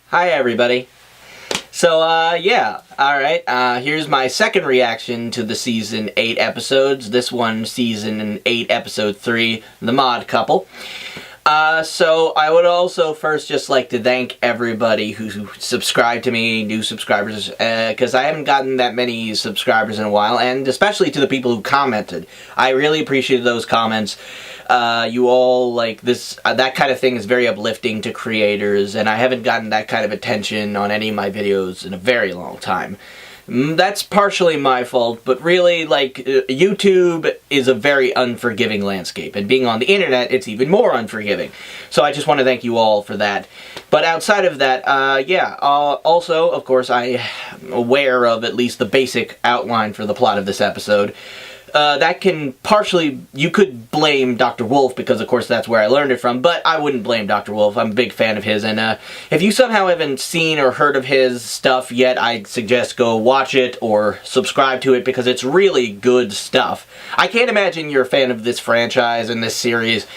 Hi everybody. So, yeah, alright, here's my second reaction to the Season 8 episodes. This one, Season 8, Episode 3, The Mod Couple. So I would also first just like to thank everybody who subscribed to me, new subscribers, because I haven't gotten that many subscribers in a while, and especially to the people who commented. I really appreciated those comments. You all, like, this, that kind of thing is very uplifting to creators, and I haven't gotten that kind of attention on any of my videos in a very long time. That's partially my fault, but really, like, YouTube is a very unforgiving landscape, and being on the internet, it's even more unforgiving. So I just want to thank you all for that. But outside of that, also, of course, I am aware of at least the basic outline for the plot of this episode. That can partially, you could blame Dr. Wolf, because of course that's where I learned it from, but I wouldn't blame Dr. Wolf. I'm a big fan of his, and if you somehow haven't seen or heard of his stuff yet, I suggest go watch it or subscribe to it, because it's really good stuff. I can't imagine you're a fan of this franchise and this series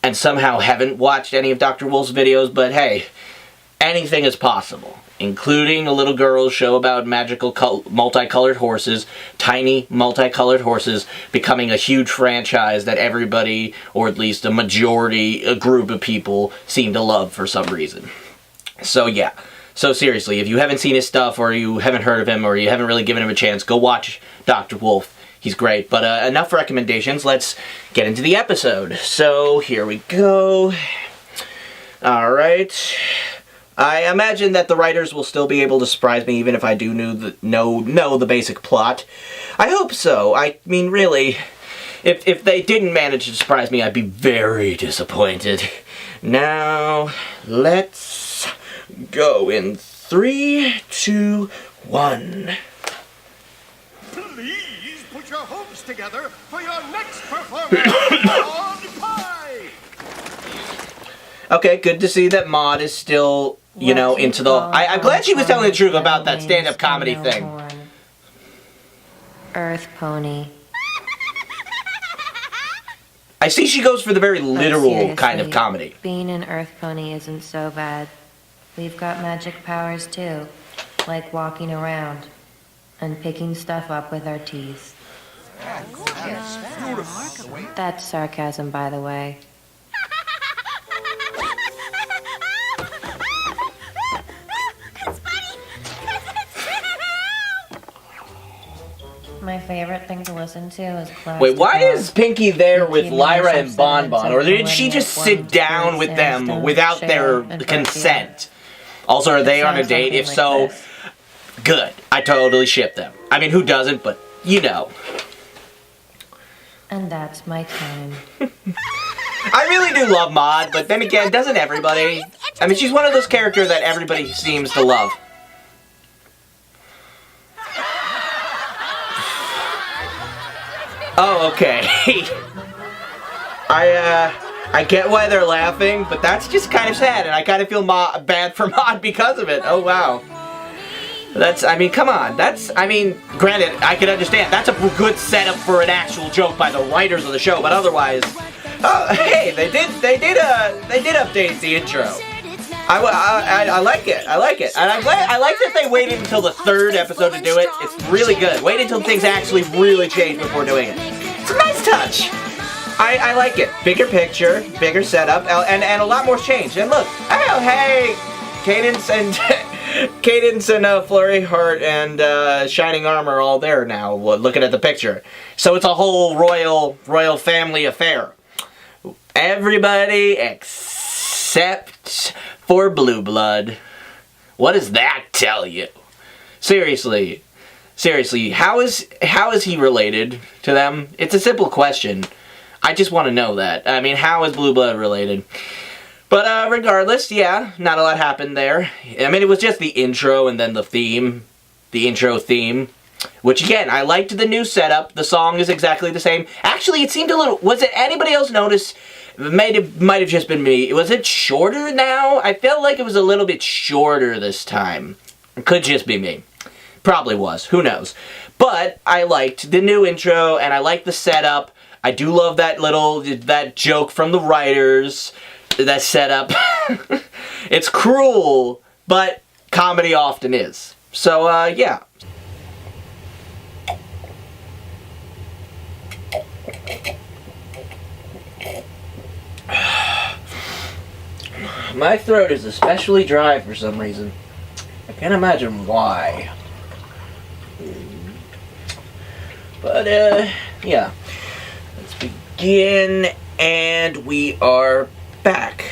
and somehow haven't watched any of Dr. Wolf's videos, but hey, anything is possible. Including a little girl's show about magical multicolored horses, tiny multicolored horses, becoming a huge franchise that everybody, or at least a group of people, seem to love for some reason. So yeah. So seriously, if you haven't seen his stuff, or you haven't heard of him, or you haven't really given him a chance, go watch Dr. Wolf. He's great. But enough recommendations, let's get into the episode. So here we go. Alright. I imagine that the writers will still be able to surprise me even if I do know the basic plot. I hope so. I mean, really, if they didn't manage to surprise me, I'd be very disappointed. Now, let's go in 3, 2, 1. Please put your hopes together for your next performance on Pie! Okay, good to see that Maud is still, you know, into the... I'm glad she was telling the truth about that stand-up comedy thing. Earth Pony. I see she goes for the very literal kind of comedy. Being an Earth Pony isn't so bad. We've got magic powers too, like walking around and picking stuff up with our teeth. That's sarcasm, by the way. My favorite thing to listen to is classic. Wait, why is Pinky there with Lyra and Bonbon? Or did she just sit down with them without their consent? Also, are they on a date? If so, good. I totally ship them. I mean, who doesn't, but you know. And that's my time. I really do love Maud, but then again, doesn't everybody? I mean, she's one of those characters that everybody seems to love. Oh, okay. I get why they're laughing, but that's just kind of sad, and I kind of feel bad for Maud because of it. Oh, wow. That's, I mean, come on. That's, I mean, granted, I can understand. That's a good setup for an actual joke by the writers of the show, but otherwise... Oh, hey, they did update the intro. I like it. I like it. And I like that they waited until the third episode to do it. It's really good. Wait until things actually really change before doing it. It's a nice touch. I like it. Bigger picture, bigger setup, and a lot more change. And look, oh, hey, Cadence and Flurry Heart and Shining Armor are all there now, looking at the picture. So it's a whole royal family affair. Everybody except for Blue Blood. What does that tell you? Seriously, how is he related to them? It's a simple question. I just want to know that. I mean, how is Blue Blood related? But regardless, yeah, not a lot happened there. I mean, it was just the intro and then the intro theme. Which again, I liked the new setup. The song is exactly the same. Actually, it seemed a little... Was it anybody else notice? It might have just been me. Was it shorter now? I felt like it was a little bit shorter this time. It could just be me. Probably was. Who knows? But I liked the new intro, and I liked the setup. I do love that joke from the writers. That setup. It's cruel but comedy often is. So, yeah. My throat is especially dry for some reason. I can't imagine why. But, yeah. Let's begin, and we are back.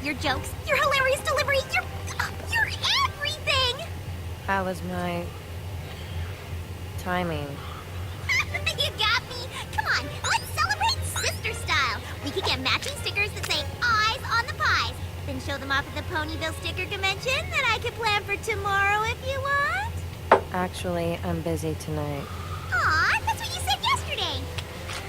Your jokes, your hilarious delivery, you're everything! How was my timing? You got me! Come on, let's celebrate sister style! We could get matching stickers that say eyes on the pies, then show them off at the Ponyville sticker convention that I could plan for tomorrow if you want. Actually, I'm busy tonight. Aw, that's what you said yesterday!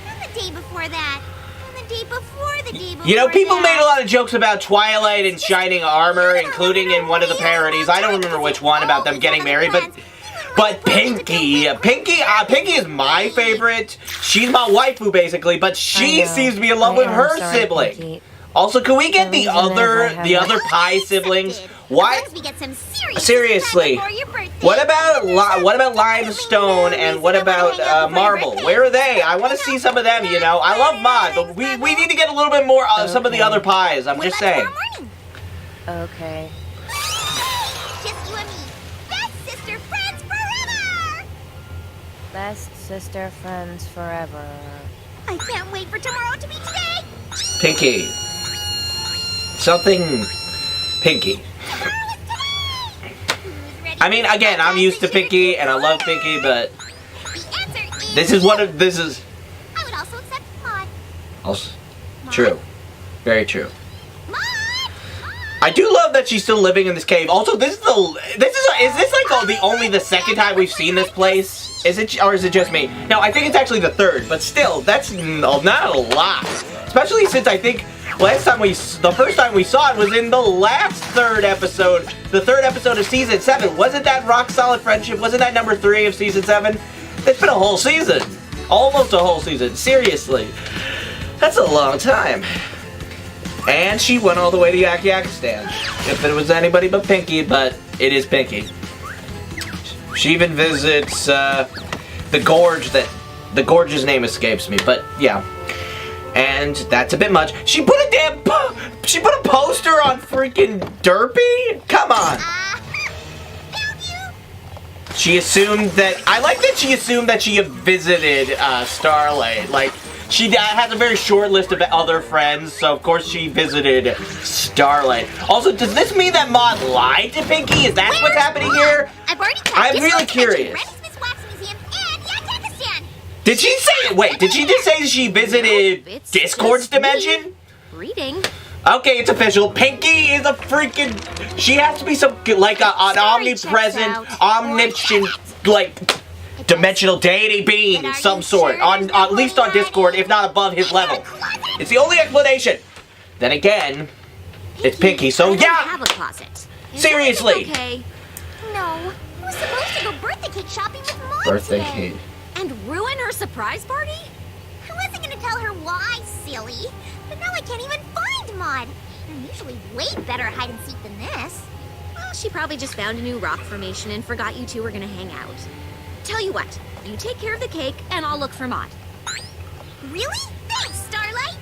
And the day before that. And the day before the day before You know, people that. made a lot of jokes about Twilight and Shining Armor, including in one of the parodies. I don't remember which one about them getting married, but Pinky is my favorite. She's my waifu, basically, but she seems to be in love with her sibling. Pinky. Also, can we get the The reason is I other pie siblings? Why? We get some serious Seriously, time before your birthday. what about Limestone and what about Marble? Where are they? I want to see some of them. You know, I love Mod, but we need to get a little bit more some of the other pies. I'm What just about saying. tomorrow morning? Okay. Just you and me. Best sister friends forever! Best sister friends forever. I can't wait for tomorrow to be today! Pinky. Something Pinky. Tomorrow is today! Who's ready I mean, for again, I'm used to Pinky and I love Pinky, but The answer is... this is I would also accept Maud. also Maud? true. Very true. Maud! I do love that she's still living in this cave. Also, is this like only the second time we've seen this place? Is it, or is it just me? No, I think it's actually the third, but still, that's not a lot. Especially since I think the first time we saw it was in the last third episode, the third episode of season 7. Wasn't that Rock Solid Friendship? Wasn't that number 3 of season 7? It's been a whole season. Almost a whole season. Seriously. That's a long time. And she went all the way to Yakistan. If it was anybody but Pinky, but it is Pinky. She even visits the gorge the gorge's name escapes me, but yeah. And that's a bit much. She put a poster on freaking Derpy? Come on. Found you! She assumed that, I like that she assumed that she visited Starlight. Like, she has a very short list of other friends, so of course she visited Starlight. Also, does this mean that Maud lied to Pinky? Is that what's happening here? I've already I'm really curious. Did she say, wait, did she just say she visited It's Discord's just me. dimension? Reading. Okay, it's official. Pinky is a freaking, she has to be some, like an omnipresent, omniscient, like, dimensional deity being of some sort. At least on Discord, if not above his level. It's the only explanation. Then again, it's Pinky, so I don't yeah! have a closet. Seriously. Okay. No, I was supposed to go birthday cake shopping with Mom Birthday today. cake. And ruin her surprise party? I wasn't gonna tell her why, silly. But now I can't even find Maud. I'm usually way better at hide and seek than this. Well, she probably just found a new rock formation and forgot you two were gonna hang out. Tell you what, you take care of the cake and I'll look for Maud. Really? Thanks, Starlight.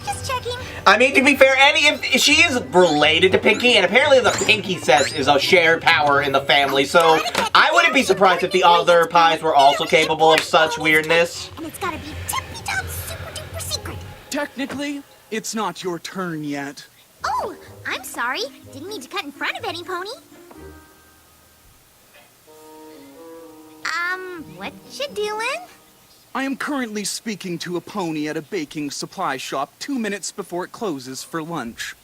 Just checking. I mean, to be fair, if she is related to Pinky, and apparently the Pinky set is a shared power in the family, so I wouldn't be surprised if the other pies were also capable of such weirdness. And it's gotta be tippy-top super-duper secret. Technically, it's not your turn yet. Oh, I'm sorry. Didn't mean to cut in front of any pony. What you doing? I am currently speaking to a pony at a baking supply shop 2 minutes before it closes for lunch.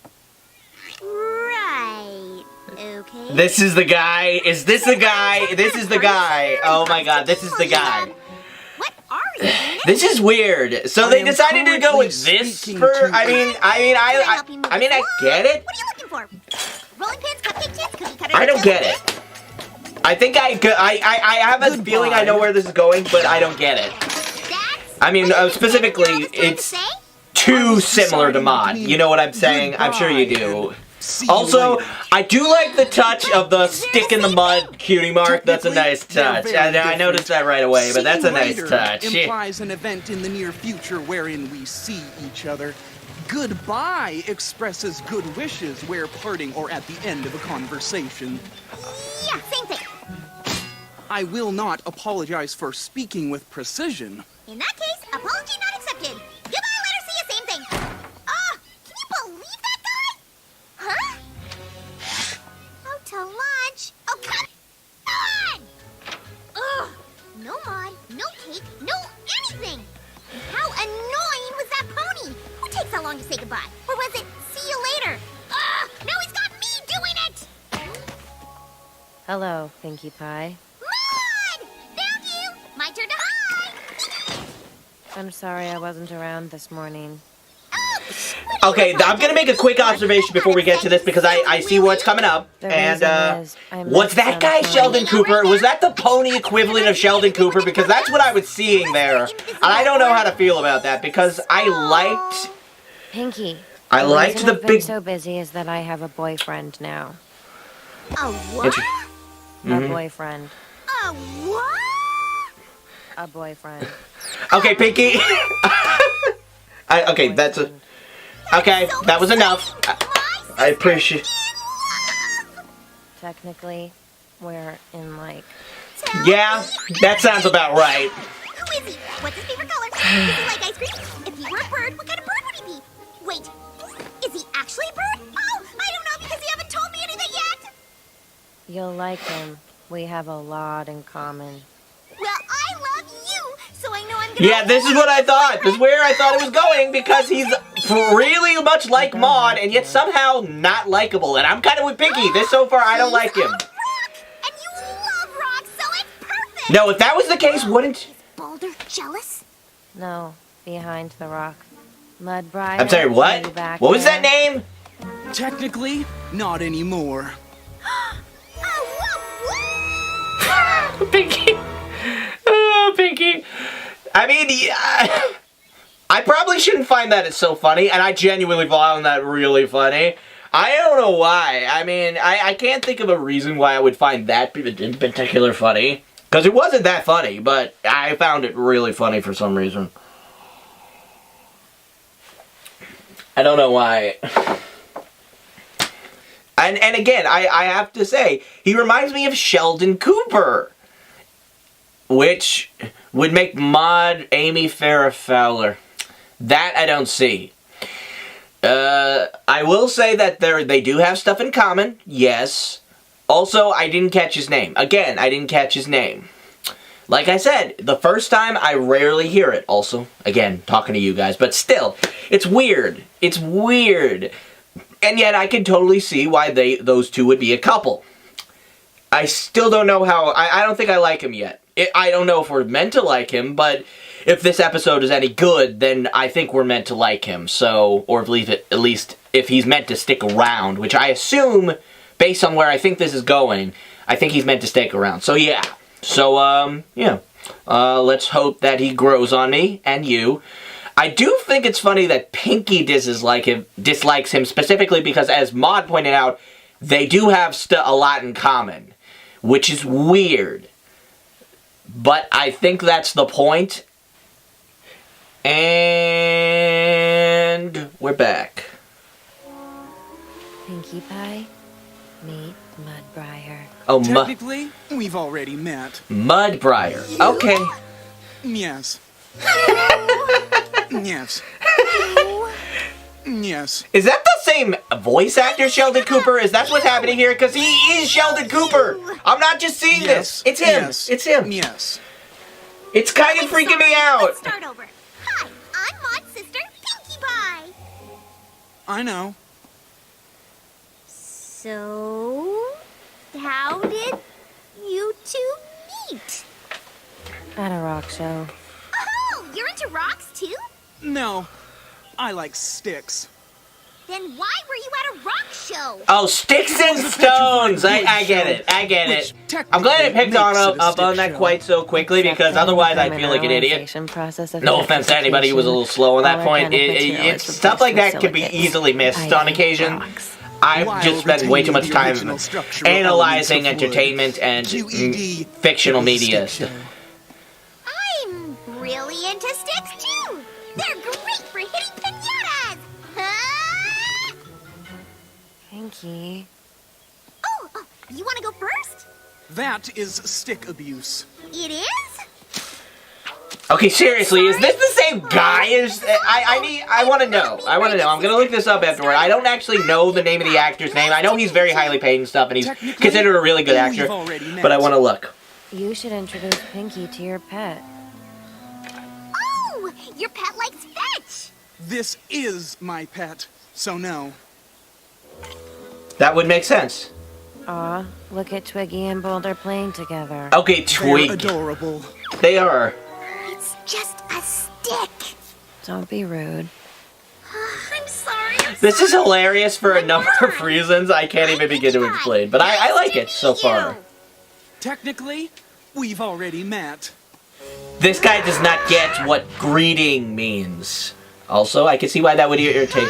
Right. Okay. This is the guy. Is this the guy? This is the guy. Oh my god, this is the guy. What are you? This is weird. So I they am decided to go with currently this speaking for. to- I mean, I get it. What are you looking for? Rolling pins, cupcake tins, cookie cutters. I don't get it. I think I have a feeling I know where this is going, but I don't get it. That's I mean, what you specifically, think you're trying to it's say? too was similar to deciding Mod. between You know what I'm saying? I'm sure you goodbye do. and see you Also, later. I do like the touch of the stick in the mud cutie mark. That's a nice touch. Technically, they're I noticed that right away, but See that's you a nice later touch. implies an event in the near future wherein we see each other. Goodbye expresses good wishes where parting or at the end of a conversation. Yeah, same thing. I will not apologize for speaking with precision. In that case, apology not accepted. Goodbye, later, see you, same thing. Ah, can you believe that guy? Huh? Out to lunch. Oh, come on! Ugh, no mod, no cake, no anything. How annoying was that pony? Who takes that long to say goodbye? Or was it, see you later? Ugh, now he's got me doing it! Hello, Pinkie Pie. Mod! Found you! My turn to hide! I'm sorry I wasn't around this morning. Okay, I'm gonna make a quick observation before we get to this because I see what's coming up. The And, reason is, I was met that guy some Sheldon friends. Cooper? Was that the pony equivalent of Sheldon Cooper? Because that's what I was seeing there. And I don't know how to feel about that because I liked... Pinkie. I the liked reason the I've been big... so busy is that I have a boyfriend now. A what? A boyfriend. A what? A boyfriend. Okay, Pinky. Okay, that's a... Okay, that was enough. I appreciate... Technically, we're in like... Yeah, that sounds about right. Who is he? What's his favorite color? Does he like ice cream? If he were a bird, what kind of bird would he be? Wait, is he actually a bird? Oh, I don't know because you haven't told me anything yet. You'll like him. We have a lot in common. Well, I love you, so I know I'm gonna... Yeah, this is what I thought. This is where I thought it was going because he's really much like Maud and yet somehow not likable. And I'm kind of with Pinky. This so far, I don't like him. Rock, and you love rock, so it's perfect. No, if that was the case, wouldn't... Boulder jealous? No, behind the rock. Mudbriar. I'm sorry, are what? you back What was that there? name? Technically, not anymore. Pinky. Oh, Pinky. I mean, I probably shouldn't find that it's so funny, and I genuinely found that really funny. I don't know why. I mean, I can't think of a reason why I would find that in particular funny. Because it wasn't that funny, but I found it really funny for some reason. I don't know why. And again, I have to say, he reminds me of Sheldon Cooper. Which would make Maud Amy Farrah Fowler. That I don't see. I will say that they do have stuff in common, yes. Also, I didn't catch his name. Again, I didn't catch his name. Like I said, the first time I rarely hear it. Also, again, talking to you guys. But still, it's weird. It's weird. And yet I can totally see why those two would be a couple. I still don't know how... I don't think I like him yet. I don't know if we're meant to like him, but if this episode is any good, then I think we're meant to like him. So, or at least if he's meant to stick around, which I assume, based on where I think this is going, I think he's meant to stick around. So yeah. So, yeah. Let's hope that he grows on me and you. I do think it's funny that Pinky dislikes him specifically because, as Maud pointed out, they do have a lot in common, which is weird. But I think that's the point. And we're back. Pinkie Pie, meet Mudbriar. Oh, Technically, we've already met. Mudbriar. Okay. Yes. Yes. Yes. Is that the same voice actor, Sheldon Cooper? Is that what's happening here? Because he is Sheldon Cooper. I'm not just seeing this. It's him. Yes. It's him. Yes. It's kind of freaking me out. Let's start over. Hi, I'm Maud's sister, Pinkie Pie. I know. So, how did you two meet? At a rock show. Oh, you're into rocks too? No. I like sticks. Then why were you at a rock show? Oh, sticks and stones! I get it. I get it. I'm glad I picked up on that quite so quickly, because otherwise I'd feel like an idiot. No offense to anybody who was a little slow on that point. It's stuff like that can be easily missed on occasion. I've just spent way too much time analyzing entertainment and fictional media. I'm really into sticks too. They're great for hitting piñatas. Huh? Pinky. Oh, you want to go first? That is stick abuse. It is? Okay, seriously, is this the same guy as... I want to know. I'm going to look this up afterward. I don't actually know the name of the actor's name. I know he's very highly paid and stuff, and he's considered a really good actor. But I want to look. You should introduce Pinky to your pet. Oh, your pet likes fetch. This is my pet, so no. That would make sense. Aw, look at Twiggy and Boulder playing together. Okay, They're Twig. adorable. They are. It's just a stick. Don't be rude. I'm sorry. This is hilarious for a number of reasons I can't even begin to explain. But I like it so far. Technically, we've already met. This guy does not get what greeting means. Also, I can see why that would irritate.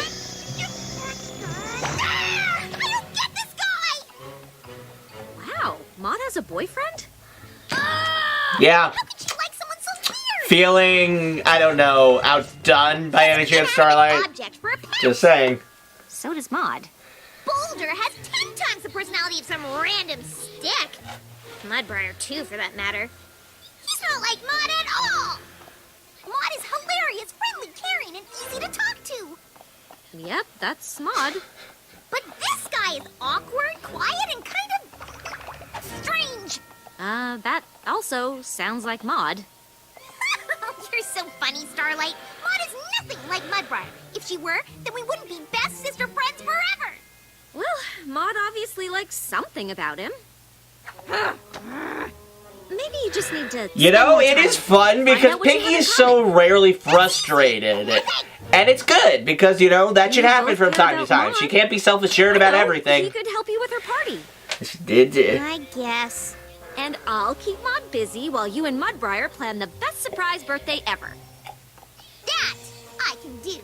I don't get this guy. Wow, Maud has a boyfriend? Yeah. How could you like someone so weird? Feeling, I don't know, outdone by any chance, Starlight? Object for a pet. Just saying. So does Maud. Boulder has 10 times the personality of some random stick. Mudbriar, too, for that matter. He's not like Maud at all. Maud is hilarious, friendly, caring, and easy to talk to. Yep, that's Maud. But this guy is awkward, quiet, and kind of strange. That also sounds like Maud. You're so funny, Starlight. Maud is nothing like Mudbriar. If she were, then we wouldn't be best sister friends forever. Well, Maud obviously likes something about him. Maybe you just need to... You know, it is fun because Pinky is so rarely frustrated. And it's good because, you know, that should happen from time to time. She can't be self-assured about everything. He could help you with her party. She did. I guess. And I'll keep Maud busy while you and Mudbriar plan the best surprise birthday ever. That I can do.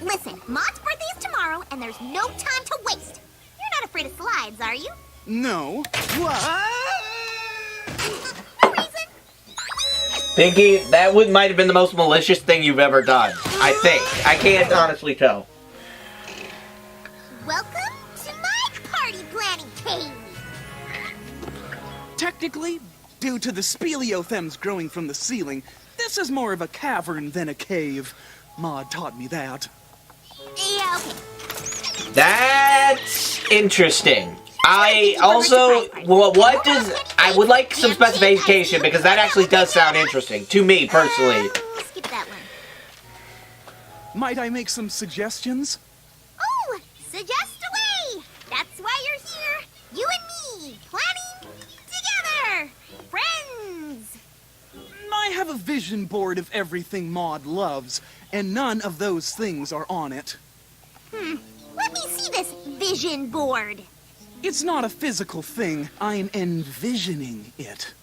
Listen, Maud's birthday is tomorrow, and there's no time to waste. You're not afraid of slides, are you? No. What? No reason. Pinky, that might have been the most malicious thing you've ever done. I think. I can't honestly tell. Welcome to my party planning cave. Technically, due to the speleothems growing from the ceiling, this is more of a cavern than a cave. Maud taught me that. Yeah, okay. That's interesting. I also, what does, I would like some specification because that actually does sound interesting to me personally. Skip that one. Might I make some suggestions? Oh, suggest away. That's why you're here. You and me, planning together. Friends. I have a vision board of everything Maud loves, and none of those things are on it. Let me see this vision board. It's not a physical thing. I'm envisioning it.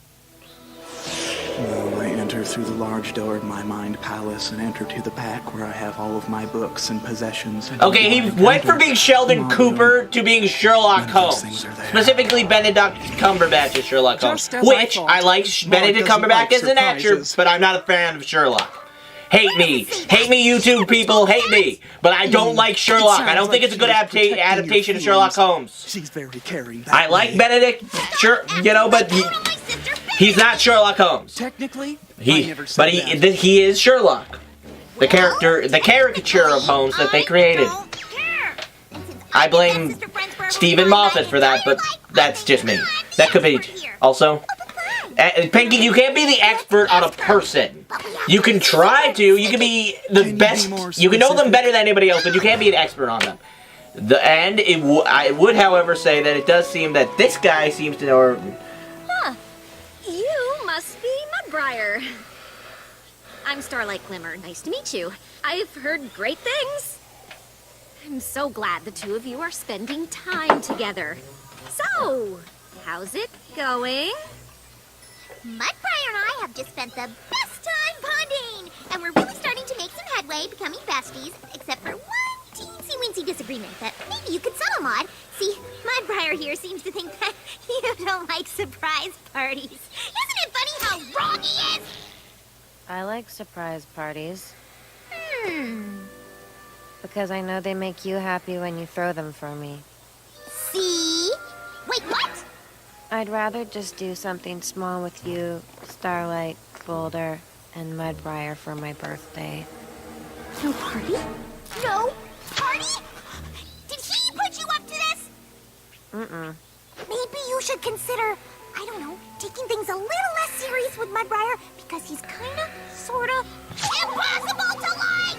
Now I enter through the large door of my mind palace and enter to the back where I have all of my books and possessions. And Okay, he went from being Sheldon Cooper to being Sherlock Holmes. Specifically Benedict Cumberbatch as Sherlock Holmes. Just as I Which, thought, I like Benedict doesn't Cumberbatch like as an actor, surprises. but I'm not a fan of Sherlock. Hate me, YouTube people, hate me. But I don't like Sherlock. I don't think it's a good adaptation of Sherlock Holmes. She's very caring. That I like way. Benedict, sure, you know, but he's not Sherlock Holmes. Technically, I never said But he is Sherlock. The caricature of Holmes that they created. Don't care. And since I I'm blame best sister friends forever Stephen with Maud, Moffat for that, but that's just me. That could be here. also. Pinky, you can't be the expert on a person. You can try to. You can be the Can you be best. more You can know them specific? better than anybody else, but you can't be an expert on them. I would, however, say that it does seem that this guy seems to know. You must be Mudbriar. I'm Starlight Glimmer. Nice to meet you. I've heard great things. I'm so glad the two of you are spending time together. So, how's it going? Mudbriar and I have just spent the best time bonding, and we're really starting to make some headway, becoming besties, except for one teensy-weensy disagreement that maybe you could settle, Maud. See, Mudbriar here seems to think that you don't like surprise parties. Isn't it funny how wrong he is? I like surprise parties Hmm. because I know they make you happy when you throw them for me. See? Wait, what? I'd rather just do something small with you, Starlight, Boulder, and Mudbriar for my birthday. No party? No party? Did he put you up to this? Mm-mm. Maybe you should consider, I don't know, taking things a little less serious with Mudbriar because he's kinda, sorta, impossible to like!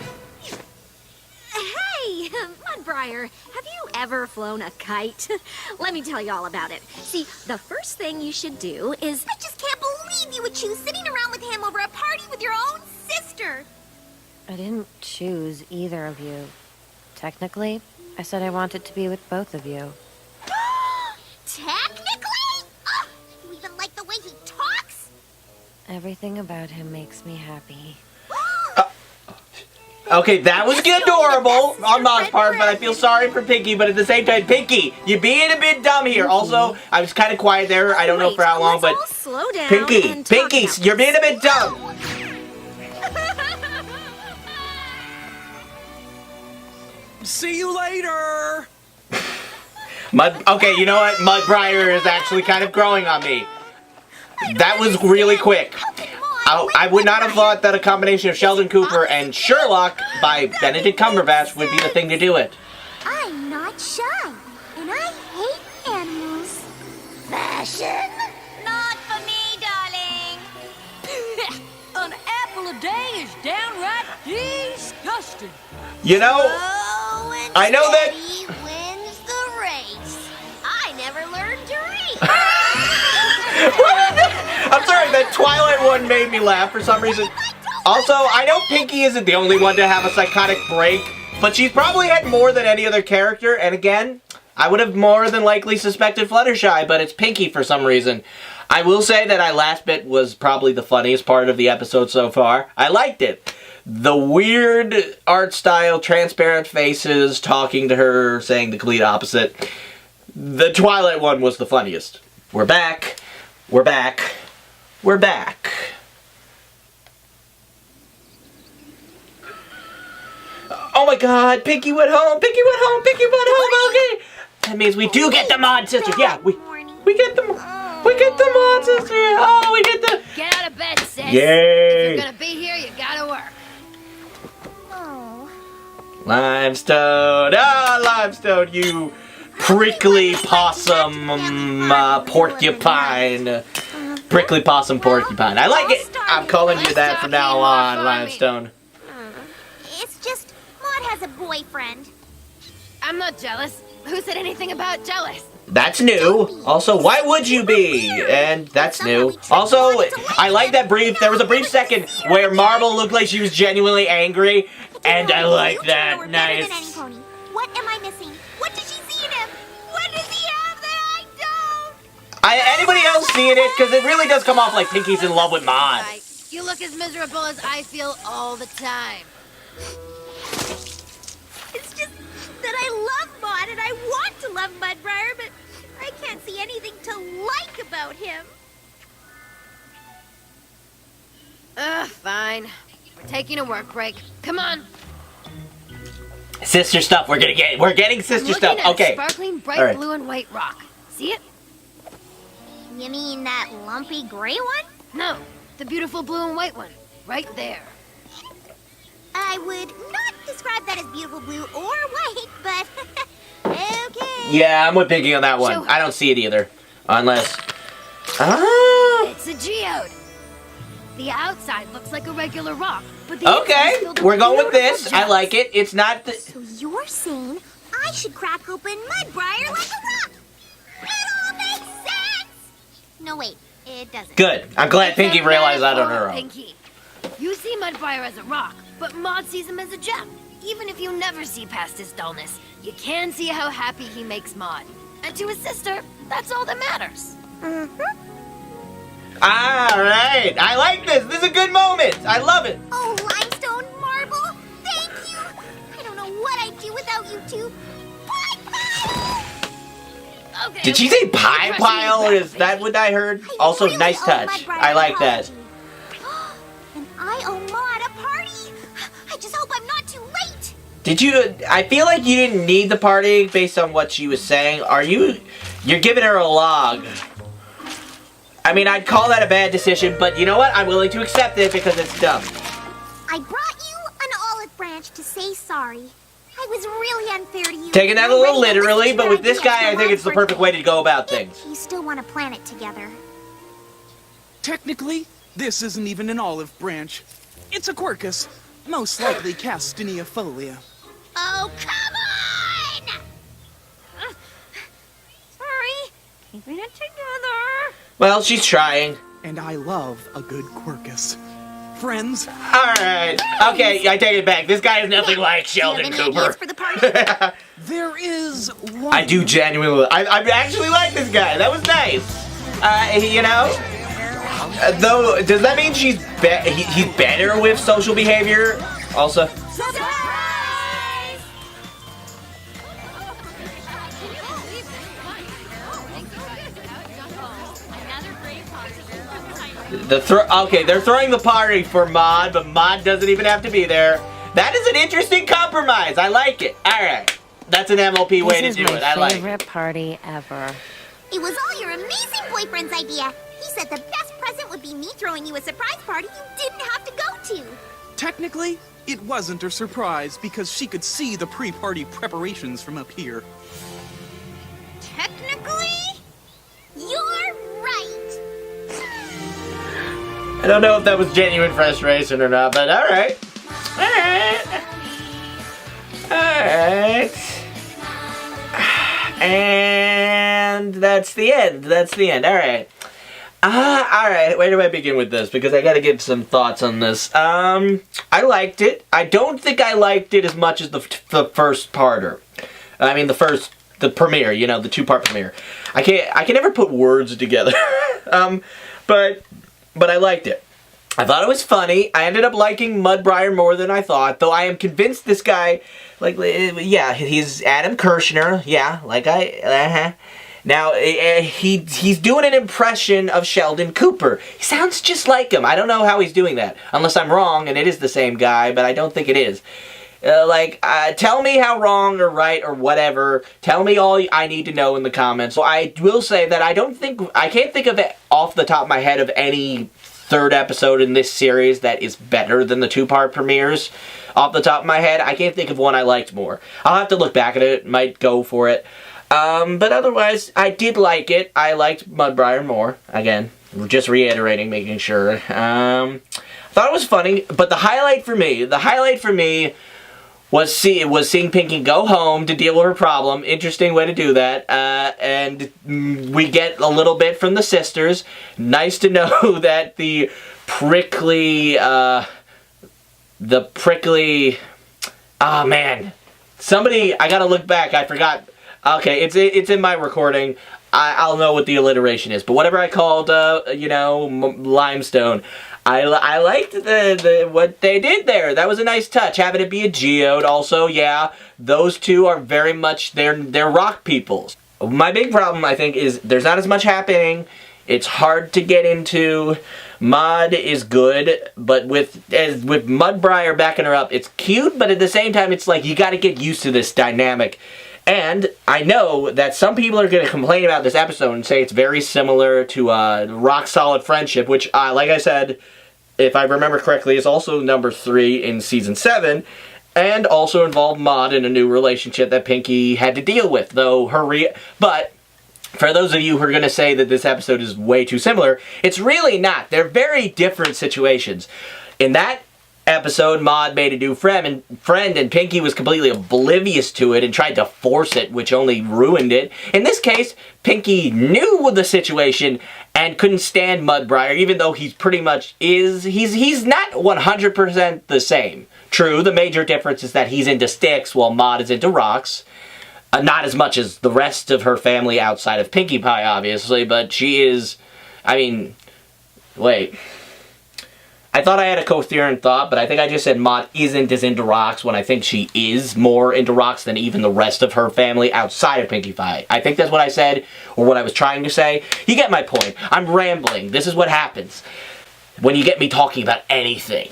Hey, Mudbriar, have you ever flown a kite? Let me tell you all about it. See, the first thing you should do is... I just can't believe you would choose sitting around with him over a party with your own sister! I didn't choose either of you. Technically, I said I wanted to be with both of you. Technically? Ugh, you even like the way he talks? Everything about him makes me happy. Okay, that was adorable on Maud's part, but I feel sorry for Pinky, but at the same time, Pinky, you're being a bit dumb here. Also, I was kind of quiet there. I don't know for how long, but... Let's all slow down Pinky, and talk Pinky, about you're being a bit dumb. See you later! Okay, you know what? Mudbriar is actually kind of growing on me. That was really quick. I would not have thought that a combination of Sheldon Cooper and Sherlock by Benedict Cumberbatch would be the thing to do it. I'm not shy, and I hate animals. Fashion? Not for me, darling. An apple a day is downright disgusting. You know, Oh, and I know that- Teddy wins the race. I never learned to read. I'm sorry, that Twilight one made me laugh for some reason. Also, I know Pinky isn't the only one to have a psychotic break, but she's probably had more than any other character, and again, I would have more than likely suspected Fluttershy, but it's Pinky for some reason. I will say that our last bit was probably the funniest part of the episode so far. I liked it. The weird art style, transparent faces, talking to her, saying the complete opposite. The Twilight one was the funniest. We're back. We're back. We're back. Oh my god, Pinky went home. Pinky went home. Pinky went home. Okay. That means we do get the Mod Sister. Yeah, we get the Mod Sister. Oh, we get the... Get out of bed, sis. Yay. If you're gonna be here, you gotta work. Oh. Limestone. Ah, Limestone, you prickly possum porcupine. Prickly possum porcupine. I like it. I'm calling you that from now on, Limestone. It's just, Maud has a boyfriend. I'm not jealous. Who said anything about jealous? That's new. Also, why would you be? And that's new. Also, I like that brief. There was a brief second where Marble looked like she was genuinely angry, and I like that. Nice. What am I missing? What does she see in him? What does he have that I don't? Anybody else seeing it? Because it really does come off like Pinky's in love with Maud. You look as miserable as I feel all the time. It's just that I love Maud and I want to love Mudbriar, but I can't see anything to like about him. Fine. We're taking a work break. Come on. Sister stuff. We're getting sister I'm stuff. looking at Okay. a sparkling bright All right. blue and white rock. See it? You mean that lumpy gray one? No, the beautiful blue and white one. Right there. I would not describe that as beautiful blue or white, but okay. Yeah, I'm with Pinky on that one. Show her. I don't see it either. Unless... Ah! It's a geode. The outside looks like a regular rock, but the inside Okay, is filled with we're going with beautiful this. I gems. like it. It's not... So you're saying I should crack open Mudbriar like a rock? It all makes sense! No, wait, it doesn't. Good. I'm glad Pinky Except realized that on for her own. Pinky. You see Mudbriar as a rock, but Maud sees him as a gem. Even if you never see past his dullness, you can see how happy he makes Maud. And to his sister, that's all that matters. Alright, I like this. This is a good moment. I love it. Oh, limestone marble, thank you. I don't know what I'd do without you two. Bye-bye. Okay. Did she say pie pile? Is that what I heard? Also, really nice owe touch. Mudbriar I like an that. apology. And I owe Maud a party. I just hope I'm not too late. Did you? I feel like you didn't need the party based on what she was saying. You're giving her a log. I mean, I'd call that a bad decision, but you know what? I'm willing to accept it because it's dumb. I brought you an olive branch to say sorry. I was really unfair to you. Taking that a You're little ready to literally, listen to but with this ideas guy, I from think it's the Maud's perfect way to go about things. You still want to plan it together. Technically, this isn't even an olive branch. It's a quercus, most likely Castanea. Oh, come on! Sorry. Keeping it together. Well, she's trying. And I love a good quercus. Friends, Alright. Okay, I take it back. This guy is nothing like Do you have Sheldon any Cooper. ideas for the party? there is one. I do genuinely. I actually like this guy. That was nice. You know. Though, does that mean he's better with social behavior? Also. Surprise! Okay, they're throwing the party for Maud, but Maud doesn't even have to be there. That is an interesting compromise. I like it. All right, that's an MLP way to do it. I like it. Favorite party ever. It was all your amazing boyfriend's idea. He said the best present would be me throwing you a surprise party you didn't have to go to. Technically, it wasn't a surprise because she could see the pre-party preparations from up here. Technically, you're right. I don't know if that was genuine frustration or not, but all right. All right. All right. And that's the end. That's the end. All right. All right. Where do I begin with this? Because I got to give some thoughts on this. I liked it. I don't think I liked it as much as the first parter. I mean, the premiere. You know, the 2-part premiere. I can never put words together. But I liked it. I thought it was funny. I ended up liking Mudbriar more than I thought, though I am convinced this guy, yeah, he's Adam Kirshner, yeah, Now, he's doing an impression of Sheldon Cooper. He sounds just like him. I don't know how he's doing that, unless I'm wrong and it is the same guy, but I don't think it is. Tell me how wrong or right or whatever. Tell me all I need to know in the comments. So I will say that I can't think of it off the top of my head of any third episode in this series that is better than the 2-part premieres. Off the top of my head, I can't think of one I liked more. I'll have to look back at it, might go for it. But otherwise, I did like it. I liked Mudbriar more. Again, just reiterating, making sure. Thought it was funny, but the highlight for me was seeing Pinky go home to deal with her problem. Interesting way to do that. And we get a little bit from the sisters. Nice to know that the prickly, oh man. Somebody, I gotta look back, I forgot. Okay, it's in my recording. I'll know what the alliteration is. But whatever I called, limestone. I liked what they did there. That was a nice touch. Having it be a geode also, yeah. Those two are very much, they're rock peoples. My big problem, I think, is there's not as much happening. It's hard to get into. Maud is good, but with Mudbriar backing her up, it's cute, but at the same time, it's like you gotta get used to this dynamic. And I know that some people are going to complain about this episode and say it's very similar to Rock Solid Friendship, which, like I said, if I remember correctly, is also number 3 in Season 7, and also involved Maud in a new relationship that Pinky had to deal with, though but for those of you who are going to say that this episode is way too similar, it's really not. They're very different situations. In that episode, Maud made a new friend, and Pinky was completely oblivious to it and tried to force it, which only ruined it. In this case, Pinky knew the situation and couldn't stand Mudbriar, even though he's pretty much he's not 100% the same. True, the major difference is that he's into sticks while Maud is into rocks. Not as much as the rest of her family outside of Pinkie Pie, obviously, but she is... I mean... Wait. I thought I had a coherent thought, but I think I just said Maud isn't as into rocks when I think she is more into rocks than even the rest of her family outside of Pinkie Pie. I think that's what I said, or what I was trying to say. You get my point. I'm rambling. This is what happens when you get me talking about anything.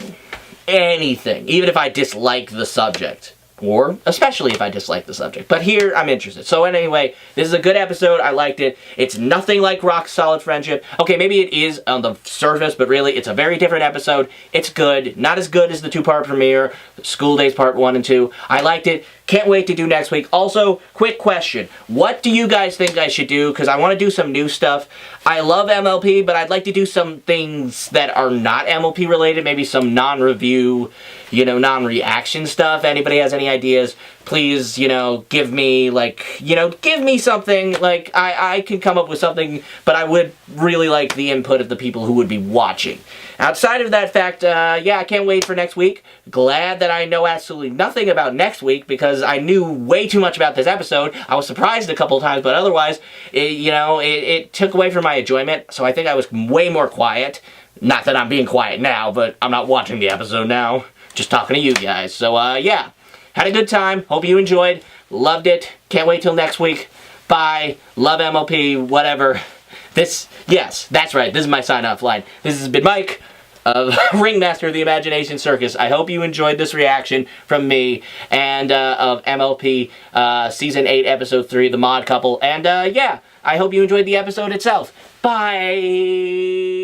Anything. Even if I dislike the subject. Or, especially if I dislike the subject. But here, I'm interested. So anyway, this is a good episode. I liked it. It's nothing like Rock Solid Friendship. Okay, maybe it is on the surface, but really, it's a very different episode. It's good. Not as good as the two-part premiere, School Days Part 1 and 2. I liked it. Can't wait to do next week. Also, quick question. What do you guys think I should do? Because I want to do some new stuff. I love MLP, but I'd like to do some things that are not MLP related. Maybe some non-review, non-reaction stuff. Anybody has any ideas, please, give me, give me something. I can come up with something, but I would really like the input of the people who would be watching. Outside of that fact, I can't wait for next week. Glad that I know absolutely nothing about next week because I knew way too much about this episode. I was surprised a couple of times, but otherwise, it took away from my enjoyment, so I think I was way more quiet. Not that I'm being quiet now, but I'm not watching the episode now. Just talking to you guys. So, had a good time. Hope you enjoyed. Loved it. Can't wait till next week. Bye. Love MLP. Whatever. Yes, that's right. This is my sign-off line. This has been Mike of Ringmaster of the Imagination Circus. I hope you enjoyed this reaction from me and of MLP Season 8, Episode 3, The Mod Couple. And, I hope you enjoyed the episode itself. Bye!